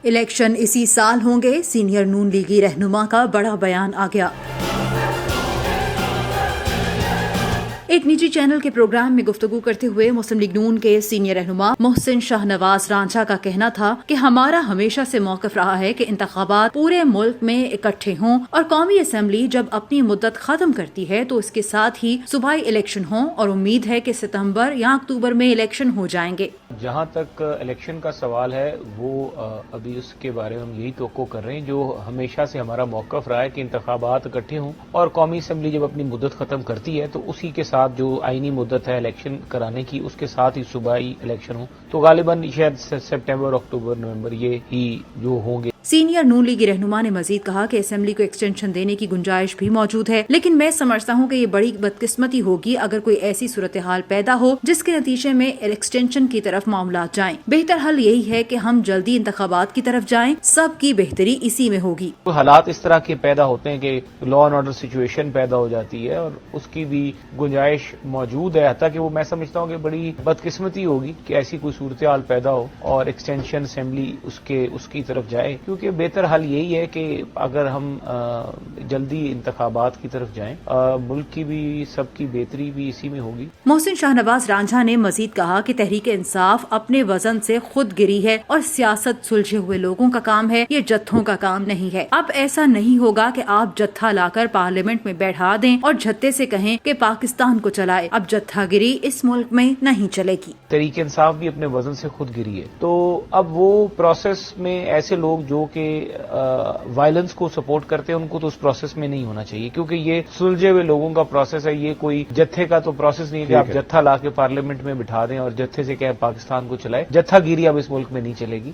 Election اسی سال ہوں گے، سینئر نون لیگی رہنما کا بڑا بیان آ گیا۔ ایک نجی چینل کے پروگرام میں گفتگو کرتے ہوئے مسلم لیگ نون کے سینئر رہنما محسن شاہ نواز رانجھا کا کہنا تھا کہ ہمارا ہمیشہ سے موقف رہا ہے کہ انتخابات پورے ملک میں اکٹھے ہوں اور قومی اسمبلی جب اپنی مدت ختم کرتی ہے تو اس کے ساتھ ہی صوبائی الیکشن ہوں، اور امید ہے کہ ستمبر یا اکتوبر میں الیکشن ہو جائیں گے۔ جہاں تک الیکشن کا سوال ہے وہ ابھی اس کے بارے میں ہم یہی توقع کر رہے ہیں جو ہمیشہ سے ہمارا موقف رہا ہے کہ انتخابات اکٹھے ہوں اور قومی اسمبلی جب اپنی مدت ختم کرتی ہے تو اسی کے ساتھ جو آئینی مدت ہے الیکشن کرانے کی اس کے ساتھ ہی صوبائی الیکشن ہوں، تو غالباً شاید سپٹمبر، اکتوبر، نومبر یہ ہی جو ہوں گے۔ سینئر نون لیگی رہنما نے مزید کہا کہ اسمبلی کو ایکسٹینشن دینے کی گنجائش بھی موجود ہے، لیکن میں سمجھتا ہوں کہ یہ بڑی بدقسمتی ہوگی اگر کوئی ایسی صورتحال پیدا ہو جس کے نتیجے میں ایکسٹینشن کی طرف معاملات جائیں۔ بہتر حل یہی ہے کہ ہم جلدی انتخابات کی طرف جائیں، سب کی بہتری اسی میں ہوگی۔ حالات اس طرح کے پیدا ہوتے ہیں کہ لا اینڈ آرڈر سچویشن پیدا ہو جاتی ہے اور اس کی بھی گنجائش موجود ہے، حتیٰ کہ وہ میں سمجھتا ہوں کہ بڑی بدقسمتی ہوگی کہ ایسی کوئی صورتحال پیدا ہو اور ایکسٹینشن اسمبلی اس کی طرف جائے، کیونکہ بہتر حل یہی ہے کہ اگر ہم جلدی انتخابات کی طرف جائیں، ملک کی بھی سب کی بہتری بھی اسی میں ہوگی۔ محسن شاہ نواز رانجھا نے مزید کہا کہ تحریک انصاف اپنے وزن سے خود گری ہے اور سیاست سلجھے ہوئے لوگوں کا کام ہے، یہ جتھوں کا کام نہیں ہے۔ اب ایسا نہیں ہوگا کہ آپ جتھا لا کر پارلیمنٹ میں بیٹھا دیں اور جتھے سے کہیں کہ پاکستان کو چلائے۔ اب جتھا گری اس ملک میں نہیں چلے گی۔ تحریک انصاف بھی اپنے وزن سے خود گری ہے، تو اب وہ پروسیس میں ایسے لوگ جو کہ وائلنس کو سپورٹ کرتے ہیں ان کو تو اس پروسیس میں نہیں ہونا چاہیے، کیونکہ یہ سلجھے ہوئے لوگوں کا پروسیس ہے، یہ کوئی جتھے کا تو پروسیس نہیں ہے کہ آپ جتھا لا کے پارلیمنٹ میں بٹھا دیں اور جتھے سے کہ پاکستان کو چلائے۔ جتھا گیری اب اس ملک میں نہیں چلے گی۔